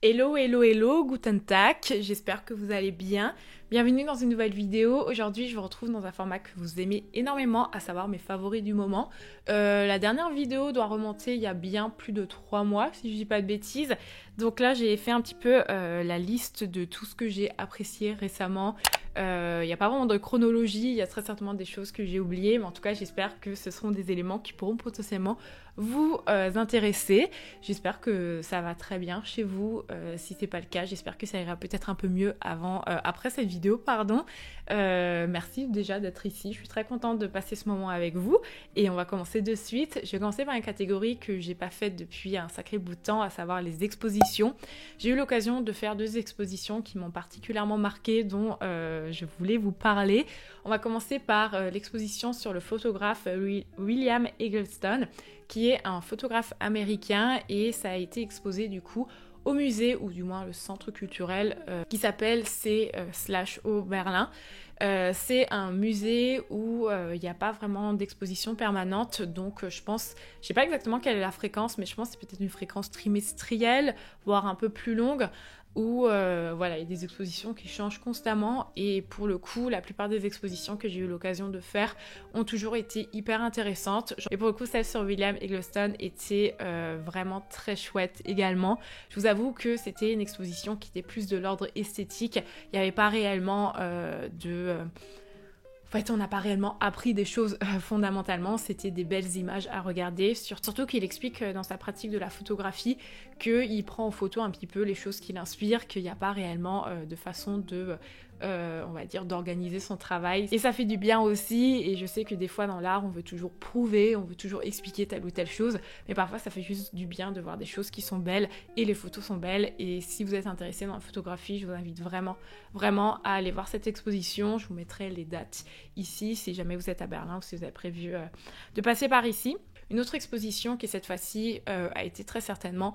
Hello, hello, hello, guten Tag, j'espère que vous allez bien. Bienvenue dans une nouvelle vidéo. Aujourd'hui, je vous retrouve dans un format que vous aimez énormément, à savoir mes favoris du moment. La dernière vidéo doit remonter il y a bien plus de 3 mois, si je dis pas de bêtises. Donc là, j'ai fait un petit peu la liste de tout ce que j'ai apprécié récemment. Il n'y a pas vraiment de chronologie, il y a très certainement des choses que j'ai oubliées, mais en tout cas, j'espère que ce seront des éléments qui pourront potentiellement vous intéresser. J'espère que ça va très bien chez vous. Si c'est pas le cas, j'espère que ça ira peut-être un peu mieux après cette vidéo, pardon. Merci déjà d'être ici. Je suis très contente de passer ce moment avec vous et on va commencer de suite. Je vais commencer par une catégorie que j'ai pas faite depuis un sacré bout de temps, à savoir les expositions. J'ai eu l'occasion de faire 2 expositions qui m'ont particulièrement marquée, dont je voulais vous parler. On va commencer par l'exposition sur le photographe William Eggleston, qui est un photographe américain, et ça a été exposé du coup au musée, ou du moins le centre culturel qui s'appelle C/O Berlin. C'est un musée où il n'y a pas vraiment d'exposition permanente, donc je sais pas exactement quelle est la fréquence, mais je pense que c'est peut-être une fréquence trimestrielle, voire un peu plus longue, où voilà, il y a des expositions qui changent constamment, et pour le coup, la plupart des expositions que j'ai eu l'occasion de faire ont toujours été hyper intéressantes. Et pour le coup, celle sur William Eggleston était vraiment très chouette également. Je vous avoue que c'était une exposition qui était plus de l'ordre esthétique. Il n'y avait pas réellement En fait, on n'a pas réellement appris des choses fondamentalement, c'était des belles images à regarder, surtout qu'il explique dans sa pratique de la photographie qu'il prend en photo un petit peu les choses qui l'inspirent, qu'il n'y a pas réellement de façon de, on va dire, d'organiser son travail. Et ça fait du bien aussi, et je sais que des fois dans l'art, on veut toujours prouver, on veut toujours expliquer telle ou telle chose, mais parfois ça fait juste du bien de voir des choses qui sont belles, et les photos sont belles, et si vous êtes intéressé dans la photographie, je vous invite vraiment, vraiment à aller voir cette exposition. Je vous mettrai les dates ici si jamais vous êtes à Berlin ou si vous avez prévu de passer par ici. Une autre exposition qui cette fois-ci a été très certainement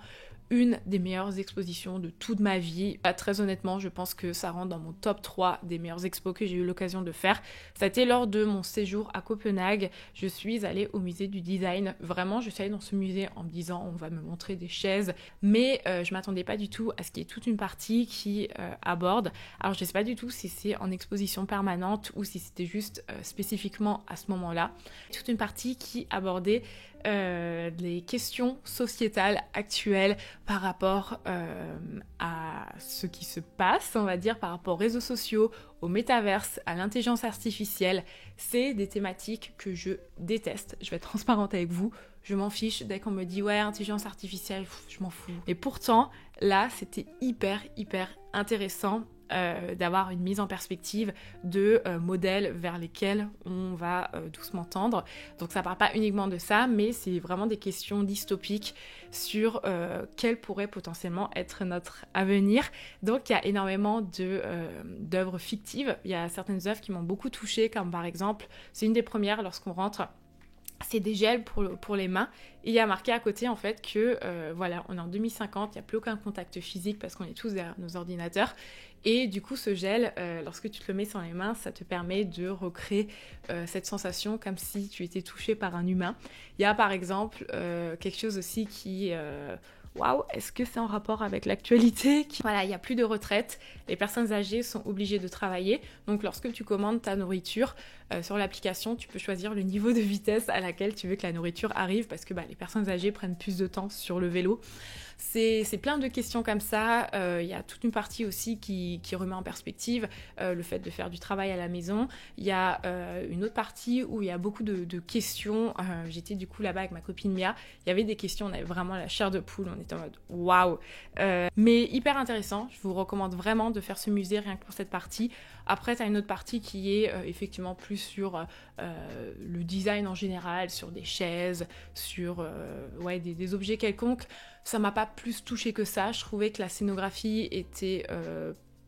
une des meilleures expositions de toute ma vie. Très honnêtement, je pense que ça rentre dans mon top 3 des meilleures expos que j'ai eu l'occasion de faire. Ça a été lors de mon séjour à Copenhague. Je suis allée au musée du design. Vraiment, je suis allée dans ce musée en me disant on va me montrer des chaises, mais je m'attendais pas du tout à ce qu'il y ait toute une partie qui aborde. Alors je sais pas du tout si c'est en exposition permanente ou si c'était juste spécifiquement à ce moment-là. Toute une partie qui abordait les questions sociétales actuelles par rapport à ce qui se passe, on va dire, par rapport aux réseaux sociaux, au métaverse, à l'intelligence artificielle. C'est des thématiques que je déteste. Je vais être transparente avec vous. Je m'en fiche. Dès qu'on me dit ouais, intelligence artificielle, je m'en fous. Et pourtant, là, c'était hyper intéressant d'avoir une mise en perspective de modèles vers lesquels on va doucement tendre. Donc ça parle pas uniquement de ça, mais c'est vraiment des questions dystopiques sur quel pourrait potentiellement être notre avenir. Donc il y a énormément d'œuvres fictives. Il y a certaines œuvres qui m'ont beaucoup touchée, comme par exemple, c'est une des premières lorsqu'on rentre, c'est des gels pour les mains, et il y a marqué à côté en fait que voilà, on est en 2050, il n'y a plus aucun contact physique parce qu'on est tous derrière nos ordinateurs, et du coup ce gel, lorsque tu te le mets sur les mains, ça te permet de recréer cette sensation comme si tu étais touché par un humain. Il y a par exemple quelque chose aussi qui... Waouh, est-ce que c'est en rapport avec l'actualité ? Voilà, il n'y a plus de retraite, les personnes âgées sont obligées de travailler, donc lorsque tu commandes ta nourriture sur l'application, tu peux choisir le niveau de vitesse à laquelle tu veux que la nourriture arrive, parce que les personnes âgées prennent plus de temps sur le vélo. C'est plein de questions comme ça. Il y a toute une partie aussi qui remet en perspective le fait de faire du travail à la maison. Il y a une autre partie où il y a beaucoup de questions. J'étais du coup là-bas avec ma copine Mia. Il y avait des questions, on avait vraiment la chair de poule. On était en mode waouh. Mais hyper intéressant. Je vous recommande vraiment de faire ce musée rien que pour cette partie. Après, tu as une autre partie qui est effectivement plus sur le design en général, sur des chaises, sur des objets quelconques. Ça m'a pas plus touchée que ça. Je trouvais que la scénographie était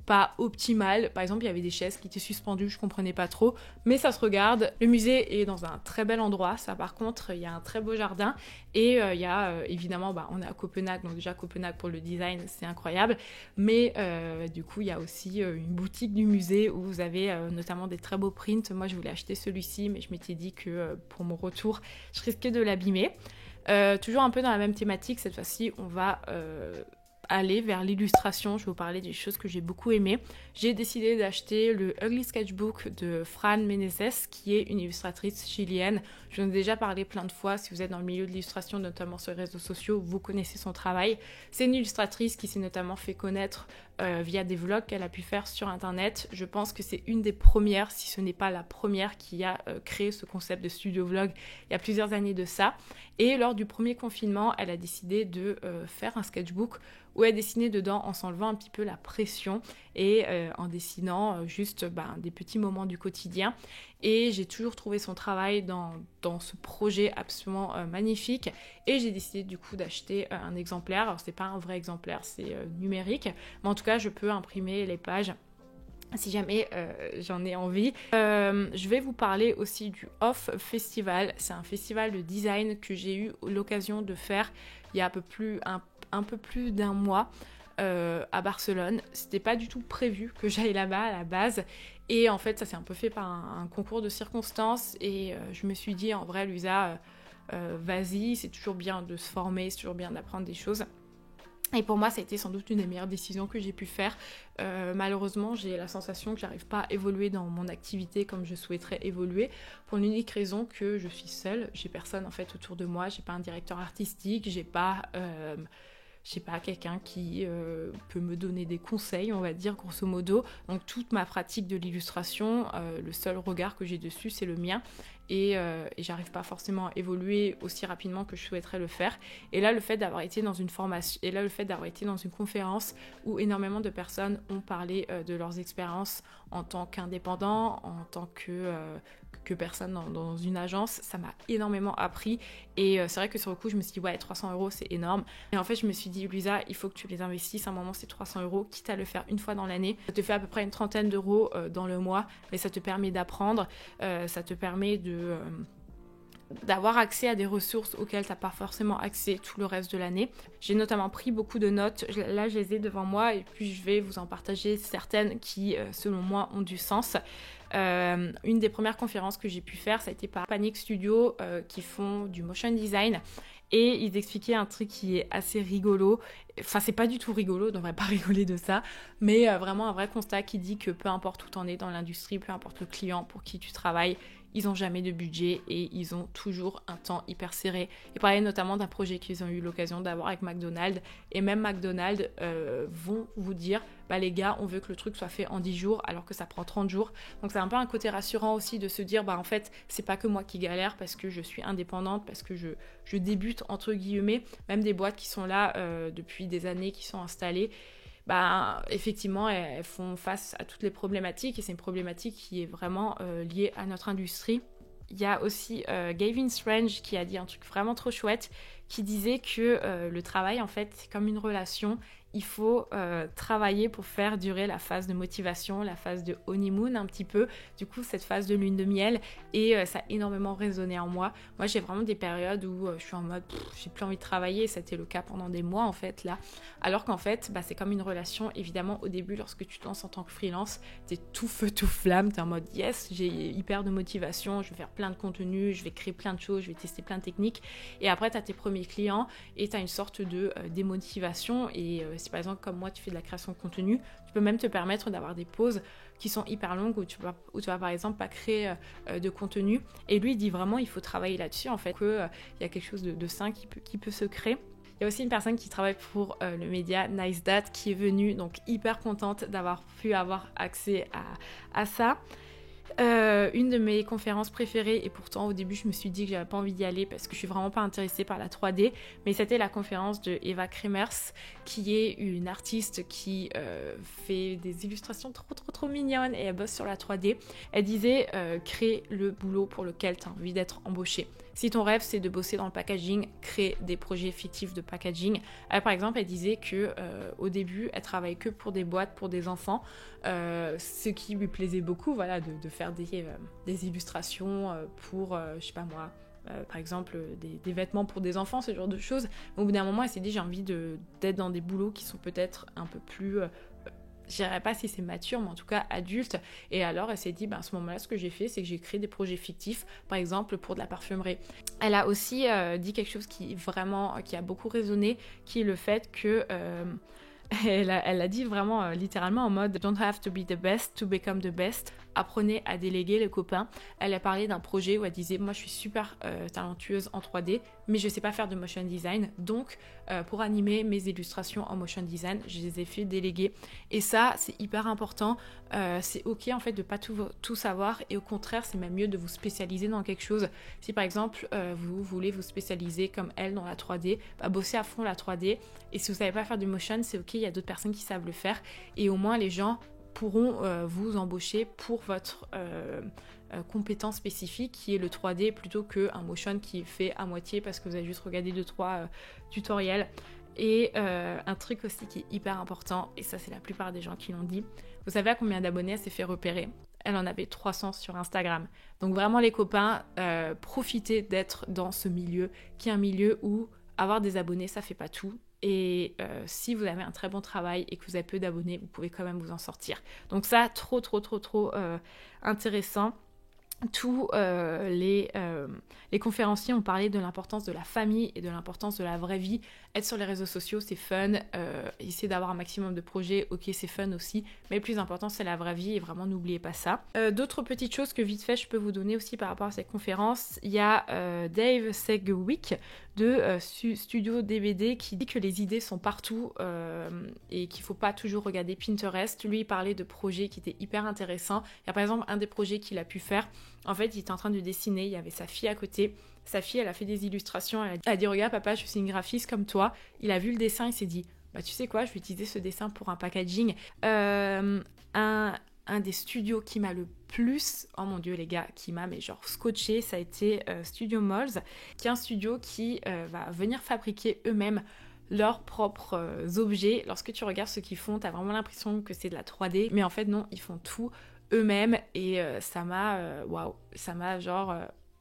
pas optimale. Par exemple, il y avait des chaises qui étaient suspendues, je comprenais pas trop, mais ça se regarde. Le musée est dans un très bel endroit. Ça, par contre, il y a un très beau jardin, et il y a évidemment, on est à Copenhague, donc déjà Copenhague pour le design, c'est incroyable, mais du coup, il y a aussi une boutique du musée où vous avez notamment des très beaux prints. Moi, je voulais acheter celui-ci, mais je m'étais dit que pour mon retour, je risquais de l'abîmer. Toujours un peu dans la même thématique, cette fois-ci, on va aller vers l'illustration. Je vais vous parler des choses que j'ai beaucoup aimées. J'ai décidé d'acheter le Ugly Sketchbook de Fran Meneses, qui est une illustratrice chilienne. Je vous en ai déjà parlé plein de fois. Si vous êtes dans le milieu de l'illustration, notamment sur les réseaux sociaux, vous connaissez son travail. C'est une illustratrice qui s'est notamment fait connaître via des vlogs qu'elle a pu faire sur internet. Je pense que c'est une des premières, si ce n'est pas la première, qui a créé ce concept de studio vlog il y a plusieurs années de ça. Et lors du premier confinement, elle a décidé de faire un sketchbook où elle dessinait dedans en s'enlevant un petit peu la pression et en dessinant juste des petits moments du quotidien. Et j'ai toujours trouvé son travail dans ce projet absolument magnifique. Et j'ai décidé du coup d'acheter un exemplaire. Alors c'est pas un vrai exemplaire, c'est numérique. Mais en tout cas, je peux imprimer les pages si jamais j'en ai envie. Je vais vous parler aussi du Off Festival. C'est un festival de design que j'ai eu l'occasion de faire il y a un peu plus d'un mois à Barcelone. C'était pas du tout prévu que j'aille là-bas à la base. Et en fait, ça s'est un peu fait par un concours de circonstances. Et je me suis dit, en vrai, Luisa, vas-y, c'est toujours bien de se former, c'est toujours bien d'apprendre des choses. Et pour moi, ça a été sans doute une des meilleures décisions que j'ai pu faire. Malheureusement, j'ai la sensation que j'arrive pas à évoluer dans mon activité comme je souhaiterais évoluer, pour l'unique raison que je suis seule. J'ai personne en fait autour de moi, j'ai pas un directeur artistique, j'ai pas quelqu'un qui peut me donner des conseils, on va dire, grosso modo. Donc toute ma pratique de l'illustration, le seul regard que j'ai dessus, c'est le mien. Et j'arrive pas forcément à évoluer aussi rapidement que je souhaiterais le faire. Et là, le fait d'avoir été dans une formation, et là, le fait d'avoir été dans une conférence où énormément de personnes ont parlé de leurs expériences en tant qu'indépendants, en tant que personne dans une agence, ça m'a énormément appris. Et c'est vrai que sur le coup, je me suis dit, ouais, 300 €, c'est énorme. Et en fait, je me suis dit, Luisa, il faut que tu les investisses. À un moment, c'est 300 €, quitte à le faire une fois dans l'année. Ça te fait à peu près une trentaine d'euros dans le mois, mais ça te permet d'apprendre, ça te permet d'avoir accès à des ressources auxquelles tu n'as pas forcément accès tout le reste de l'année. J'ai notamment pris beaucoup de notes, là je les ai devant moi et puis je vais vous en partager certaines qui selon moi ont du sens. Une des premières conférences que j'ai pu faire, ça a été par Panic Studio qui font du motion design. Et ils expliquaient un truc qui est assez rigolo. Enfin, c'est pas du tout rigolo, on devrait pas rigoler de ça. Mais vraiment un vrai constat qui dit que peu importe où t'en es dans l'industrie, peu importe le client pour qui tu travailles, ils n'ont jamais de budget et ils ont toujours un temps hyper serré. Ils parlaient notamment d'un projet qu'ils ont eu l'occasion d'avoir avec McDonald's. Et même McDonald's vont vous dire, les gars, on veut que le truc soit fait en 10 jours alors que ça prend 30 jours. Donc c'est un peu un côté rassurant aussi de se dire, en fait, c'est pas que moi qui galère parce que je suis indépendante, parce que je débute entre guillemets. Même des boîtes qui sont là depuis des années, qui sont installées, effectivement, elles font face à toutes les problématiques et c'est une problématique qui est vraiment liée à notre industrie. Il y a aussi Gavin Strange qui a dit un truc vraiment trop chouette, qui disait que le travail, en fait, c'est comme une relation. Il faut travailler pour faire durer la phase de motivation, la phase de honeymoon un petit peu, du coup cette phase de lune de miel, et ça a énormément résonné en moi. Moi j'ai vraiment des périodes où je suis en mode j'ai plus envie de travailler, c'était le cas pendant des mois en fait là, alors qu'en fait c'est comme une relation. Évidemment au début lorsque tu te lances en tant que freelance, t'es tout feu tout flamme, t'es en mode yes, j'ai hyper de motivation, je vais faire plein de contenu, je vais créer plein de choses, je vais tester plein de techniques, et après t'as tes premiers clients et t'as une sorte de démotivation. Et si par exemple comme moi tu fais de la création de contenu, tu peux même te permettre d'avoir des pauses qui sont hyper longues où tu vas par exemple pas créer de contenu. Et lui il dit vraiment il faut travailler là-dessus en fait, qu'il y a quelque chose de sain qui peut se créer. Il y a aussi une personne qui travaille pour le média Nice Date qui est venue, donc hyper contente d'avoir pu avoir accès à ça. Une de mes conférences préférées, et pourtant au début je me suis dit que j'avais pas envie d'y aller parce que je suis vraiment pas intéressée par la 3D, mais c'était la conférence de Eva Kremers, qui est une artiste qui fait des illustrations trop mignonnes et elle bosse sur la 3D. Elle disait crée le boulot pour lequel tu as envie d'être embauché. Si ton rêve c'est de bosser dans le packaging, crée des projets fictifs de packaging. Par exemple, elle disait que au début, elle travaillait que pour des boîtes, pour des enfants, ce qui lui plaisait beaucoup, voilà, de faire des illustrations pour, je sais pas moi, par exemple des vêtements pour des enfants, ce genre de choses. Mais au bout d'un moment, elle s'est dit j'ai envie d'être dans des boulots qui sont peut-être un peu plus je dirais pas si c'est mature, mais en tout cas adulte. Et alors, elle s'est dit, à ce moment-là, ce que j'ai fait, c'est que j'ai créé des projets fictifs, par exemple pour de la parfumerie. Elle a aussi dit quelque chose qui a beaucoup résonné, qui est le fait que... elle a dit vraiment littéralement en mode Don't have to be the best to become the best. Apprenez à déléguer les copains. Elle a parlé d'un projet où elle disait moi je suis super talentueuse en 3D mais je sais pas faire de motion design, donc pour animer mes illustrations en motion design je les ai fait déléguer. Et ça c'est hyper important. C'est ok en fait de pas tout savoir, et au contraire c'est même mieux de vous spécialiser dans quelque chose. Si par exemple vous voulez vous spécialiser comme elle dans la 3D, bossez à fond la 3D, et si vous savez pas faire du motion c'est ok, il y a d'autres personnes qui savent le faire, et au moins les gens pourront vous embaucher pour votre compétence spécifique qui est le 3D plutôt qu'un motion qui est fait à moitié parce que vous avez juste regardé 2-3 tutoriels. Et un truc aussi qui est hyper important, et ça c'est la plupart des gens qui l'ont dit, vous savez à combien d'abonnés elle s'est fait repérer? Elle en avait 300 sur Instagram. Donc vraiment les copains, profitez d'être dans ce milieu qui est un milieu où avoir des abonnés ça fait pas tout. Et si vous avez un très bon travail et que vous avez peu d'abonnés, vous pouvez quand même vous en sortir. Donc ça, trop intéressant. Tous les conférenciers ont parlé de l'importance de la famille et de l'importance de la vraie vie. Être sur les réseaux sociaux, c'est fun. Essayer d'avoir un maximum de projets, ok, c'est fun aussi. Mais le plus important, c'est la vraie vie, et vraiment, n'oubliez pas ça. D'autres petites choses que vite fait, je peux vous donner aussi par rapport à cette conférence. Il y a Dave Segwick de Studio DBD qui dit que les idées sont partout et qu'il ne faut pas toujours regarder Pinterest. Lui, il parlait de projets qui étaient hyper intéressants. Il y a par exemple un des projets qu'il a pu faire. En fait, il était en train de dessiner, il y avait sa fille à côté. Sa fille, elle a fait des illustrations, elle a dit « Regarde papa, je suis une graphiste comme toi ». Il a vu le dessin, il s'est dit « Tu sais quoi, je vais utiliser ce dessin pour un packaging ». Un des studios qui m'a le plus, oh mon dieu les gars, qui m'a scotché, ça a été Studio Malls, qui est un studio qui va venir fabriquer eux-mêmes leurs propres objets. Lorsque tu regardes ce qu'ils font, t'as vraiment l'impression que c'est de la 3D, mais en fait non, ils font tout eux-mêmes, et ça m'a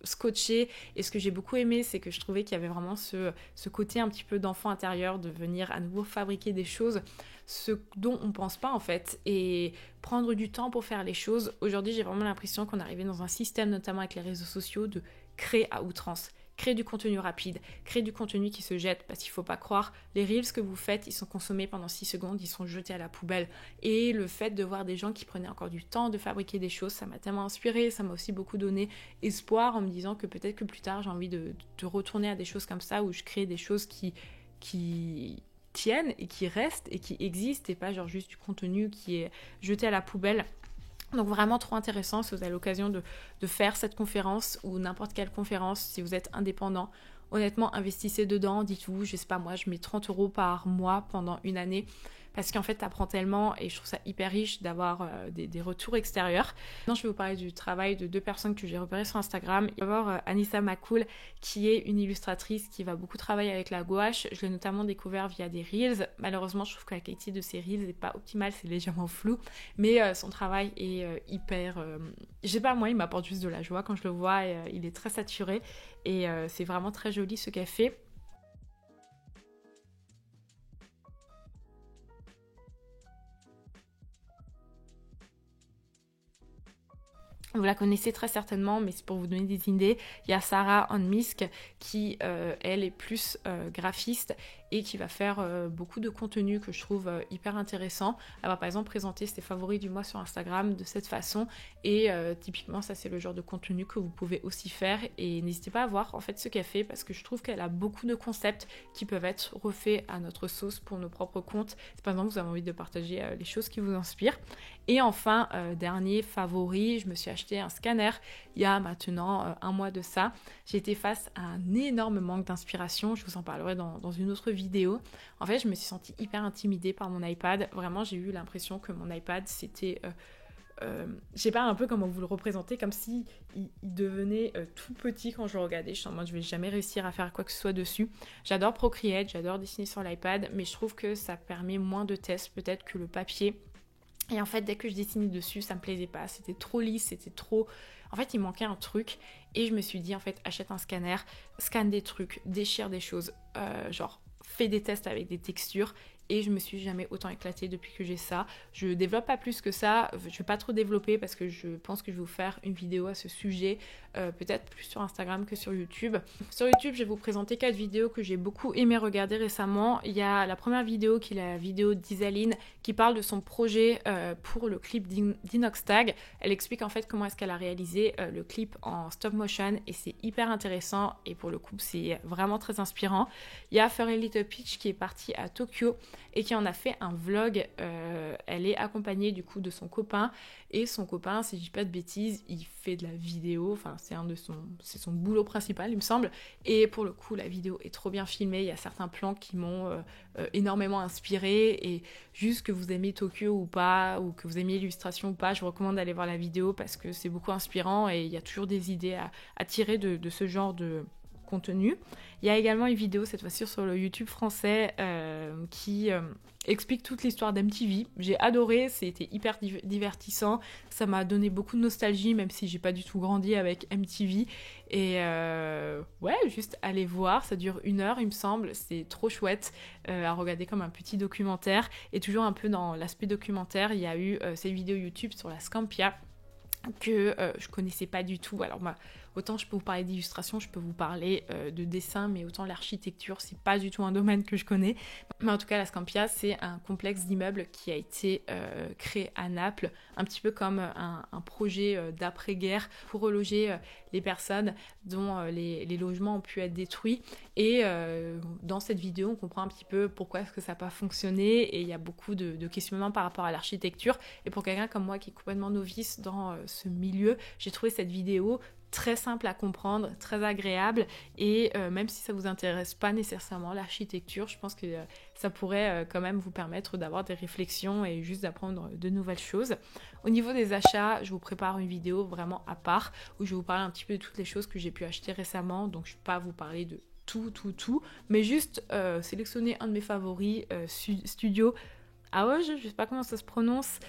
scotché. Et ce que j'ai beaucoup aimé, c'est que je trouvais qu'il y avait vraiment ce côté un petit peu d'enfant intérieur, de venir à nouveau fabriquer des choses, ce dont on pense pas en fait, et prendre du temps pour faire les choses. Aujourd'hui, j'ai vraiment l'impression qu'on est arrivé dans un système, notamment avec les réseaux sociaux, de créer à outrance. Créer du contenu rapide, créer du contenu qui se jette, parce qu'il ne faut pas croire, les reels que vous faites, ils sont consommés pendant 6 secondes, ils sont jetés à la poubelle. Et le fait de voir des gens qui prenaient encore du temps de fabriquer des choses, ça m'a tellement inspiré, ça m'a aussi beaucoup donné espoir en me disant que peut-être que plus tard j'ai envie de retourner à des choses comme ça, où je crée des choses qui tiennent et qui restent et qui existent, et pas juste du contenu qui est jeté à la poubelle. Donc vraiment trop intéressant si vous avez l'occasion de faire cette conférence ou n'importe quelle conférence, si vous êtes indépendant. Honnêtement, investissez dedans, dites-vous, je sais pas moi, je mets 30 € par mois pendant une année, parce qu'en fait t'apprends tellement, et je trouve ça hyper riche d'avoir des retours extérieurs. Maintenant je vais vous parler du travail de 2 personnes que j'ai repérées sur Instagram. Il va y avoir Anissa Macoul, qui est une illustratrice qui va beaucoup travailler avec la gouache. Je l'ai notamment découvert via des reels. Malheureusement je trouve que la qualité de ses reels n'est pas optimale, c'est légèrement flou, mais son travail est hyper... je sais pas, moi il m'apporte juste de la joie quand je le vois, et il est très saturé, et c'est vraiment très joli ce qu'elle fait. Vous la connaissez très certainement, mais c'est pour vous donner des idées. Il y a Sarah Anmisk qui, elle, est plus graphiste et qui va faire beaucoup de contenu que je trouve hyper intéressant. Elle va par exemple présenter ses favoris du mois sur Instagram de cette façon, et typiquement ça c'est le genre de contenu que vous pouvez aussi faire, et n'hésitez pas à voir en fait ce qu'elle fait, parce que je trouve qu'elle a beaucoup de concepts qui peuvent être refaits à notre sauce pour nos propres comptes. Si par exemple vous avez envie de partager les choses qui vous inspirent. Et enfin, dernier favori, je me suis acheté un scanner il y a maintenant un mois de ça. J'ai été face à un énorme manque d'inspiration, je vous en parlerai dans une autre vidéo. En fait, je me suis sentie hyper intimidée par mon iPad. Vraiment, j'ai eu l'impression que mon iPad, c'était... je sais pas, un peu comment vous le représentez, comme si il devenait tout petit quand je le regardais. Je suis en mode, je vais jamais réussir à faire quoi que ce soit dessus. J'adore Procreate, j'adore dessiner sur l'iPad, mais je trouve que ça permet moins de tests peut-être que le papier. Et en fait, dès que je dessinais dessus, ça me plaisait pas. C'était trop lisse, c'était trop... En fait, il manquait un truc. Et je me suis dit, en fait, achète un scanner, scanne des trucs, déchire des choses, fais des tests avec des textures, et je me suis jamais autant éclatée depuis que j'ai ça. Je développe pas plus que ça, je vais pas trop développer parce que je pense que je vais vous faire une vidéo à ce sujet, peut-être plus sur Instagram que sur YouTube. Sur YouTube, je vais vous présenter 4 vidéos que j'ai beaucoup aimé regarder récemment. Il y a la première vidéo qui est la vidéo d'Isaline qui parle de son projet pour le clip d'Inoxtag. Elle explique en fait comment est-ce qu'elle a réalisé le clip en stop motion et c'est hyper intéressant et pour le coup c'est vraiment très inspirant. Il y a Furry Little Peach qui est partie à Tokyo et qui en a fait un vlog. Elle est accompagnée du coup de son copain et son copain, si je dis pas de bêtises, il fait de la vidéo, enfin c'est son boulot principal il me semble, et pour le coup la vidéo est trop bien filmée. Il y a certains plans qui m'ont énormément inspirée et juste que vous aimez Tokyo ou pas, ou que vous aimez l'illustration ou pas, je vous recommande d'aller voir la vidéo parce que c'est beaucoup inspirant et il y a toujours des idées à tirer de ce genre de contenu. Il y a également une vidéo cette fois-ci sur le YouTube français qui explique toute l'histoire d'MTV. J'ai adoré, c'était hyper divertissant, ça m'a donné beaucoup de nostalgie même si j'ai pas du tout grandi avec MTV et ouais, juste allez voir, ça dure 1 heure il me semble, c'est trop chouette à regarder comme un petit documentaire et toujours un peu dans l'aspect documentaire, il y a eu cette vidéo YouTube sur la Scampia que je connaissais pas du tout. Alors autant je peux vous parler d'illustration, je peux vous parler de dessin, mais autant l'architecture, c'est pas du tout un domaine que je connais. Mais en tout cas, la Scampia, c'est un complexe d'immeubles qui a été créé à Naples, un petit peu comme un projet d'après-guerre pour reloger les personnes dont les logements ont pu être détruits. Et dans cette vidéo, on comprend un petit peu pourquoi est-ce que ça n'a pas fonctionné et il y a beaucoup de questionnements par rapport à l'architecture. Et pour quelqu'un comme moi qui est complètement novice dans ce milieu, j'ai trouvé cette vidéo très simple à comprendre, très agréable et même si ça vous intéresse pas nécessairement l'architecture, je pense que ça pourrait quand même vous permettre d'avoir des réflexions et juste d'apprendre de nouvelles choses. Au niveau des achats, je vous prépare une vidéo vraiment à part où je vais vous parler un petit peu de toutes les choses que j'ai pu acheter récemment, donc je ne vais pas vous parler de tout, mais juste sélectionner un de mes favoris, Studio. Ah ouais, je sais pas comment ça se prononce,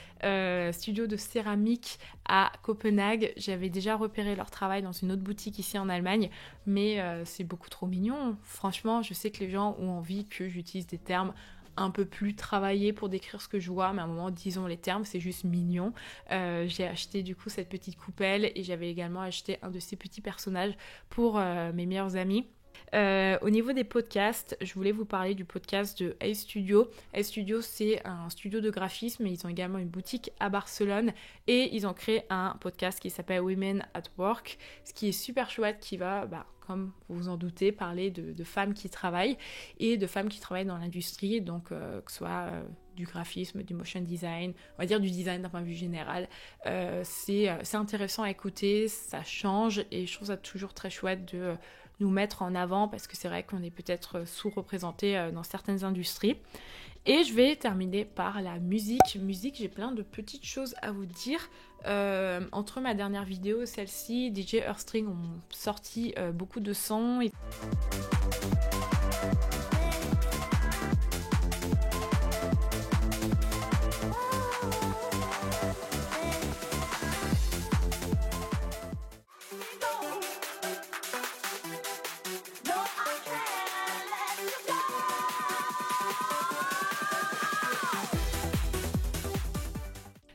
studio de céramique à Copenhague. J'avais déjà repéré leur travail dans une autre boutique ici en Allemagne, mais c'est beaucoup trop mignon. Franchement, je sais que les gens ont envie que j'utilise des termes un peu plus travaillés pour décrire ce que je vois, mais à un moment, disons les termes, c'est juste mignon. J'ai acheté du coup cette petite coupelle et j'avais également acheté un de ces petits personnages pour mes meilleurs amis. Au niveau des podcasts, je voulais vous parler du podcast de Ace Studio. Ace Studio, c'est un studio de graphisme et ils ont également une boutique à Barcelone et ils ont créé un podcast qui s'appelle Women at Work, ce qui est super chouette, qui va, comme vous vous en doutez, parler de femmes qui travaillent et de femmes qui travaillent dans l'industrie, donc que ce soit du graphisme, du motion design, on va dire du design d'un point de vue général. C'est intéressant à écouter, ça change et je trouve ça toujours très chouette de nous mettre en avant parce que c'est vrai qu'on est peut-être sous-représenté dans certaines industries. Et je vais terminer par la musique. Musique, j'ai plein de petites choses à vous dire. Entre ma dernière vidéo et celle-ci, DJ Earthstring ont sorti beaucoup de sons.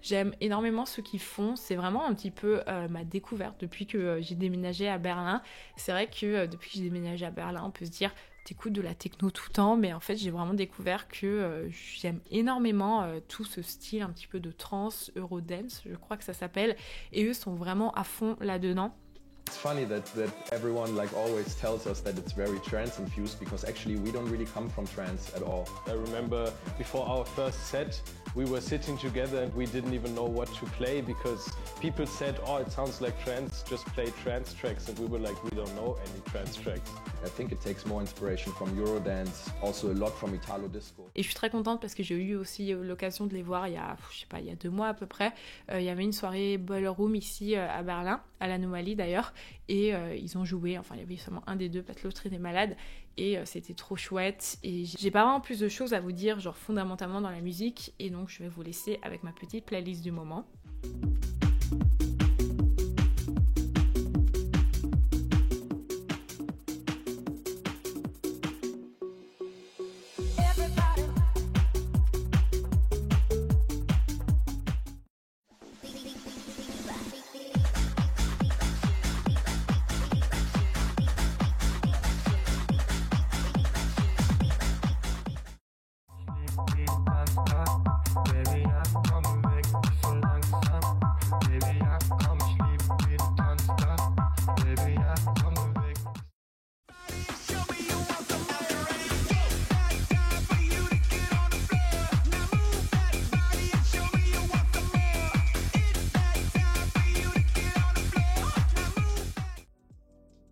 J'aime énormément ce qu'ils font, c'est vraiment un petit peu ma découverte depuis que j'ai déménagé à Berlin. C'est vrai que depuis que j'ai déménagé à Berlin, on peut se dire t'écoutes de la techno tout le temps, mais en fait j'ai vraiment découvert que j'aime énormément tout ce style un petit peu de trance, Eurodance, je crois que ça s'appelle, et eux sont vraiment à fond là-dedans. It's funny that everyone always tells us that it's very trance infused because actually we don't really come from trance at all. I remember before our first set we were sitting together and we didn't even know what to play because people said, oh, it sounds like trance, just play trance tracks, and we were like, we don't know any trance tracks. I think it takes more inspiration from Eurodance, also a lot from Italo Disco. Et je suis très contente parce que j'ai eu aussi l'occasion de les voir il y a 2 mois à peu près. Il y avait une soirée Boiler Room ici à Berlin, à l'Anomalie d'ailleurs, et ils ont joué, enfin il y avait seulement un des deux, parce que l'autre était malade, et c'était trop chouette. Et j'ai pas vraiment plus de choses à vous dire, genre fondamentalement dans la musique, et donc je vais vous laisser avec ma petite playlist du moment.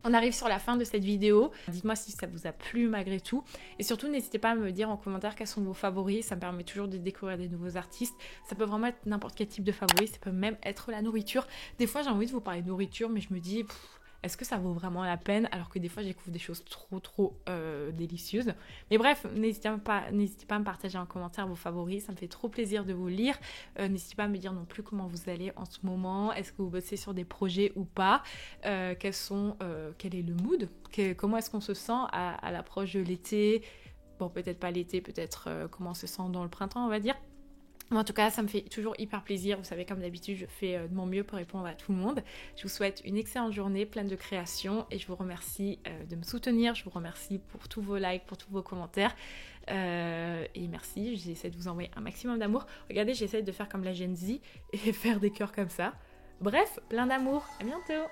On arrive sur la fin de cette vidéo. Dites-moi si ça vous a plu malgré tout. Et surtout, n'hésitez pas à me dire en commentaire quels sont vos favoris. Ça me permet toujours de découvrir des nouveaux artistes. Ça peut vraiment être n'importe quel type de favoris. Ça peut même être la nourriture. Des fois, j'ai envie de vous parler de nourriture, mais je me dis... est-ce que ça vaut vraiment la peine? Alors que des fois, j'écouvre des choses trop délicieuses. Mais bref, n'hésitez pas à me partager en commentaire vos favoris. Ça me fait trop plaisir de vous lire. N'hésitez pas à me dire non plus comment vous allez en ce moment. Est-ce que vous bossez sur des projets ou pas? Quel est le mood? Comment est-ce qu'on se sent à l'approche de l'été? Bon, peut-être pas l'été, peut-être comment on se sent dans le printemps, on va dire. En tout cas, ça me fait toujours hyper plaisir. Vous savez, comme d'habitude, je fais de mon mieux pour répondre à tout le monde. Je vous souhaite une excellente journée pleine de création et je vous remercie de me soutenir. Je vous remercie pour tous vos likes, pour tous vos commentaires. Et merci, j'essaie de vous envoyer un maximum d'amour. Regardez, j'essaie de faire comme la Gen Z et faire des cœurs comme ça. Bref, plein d'amour. À bientôt.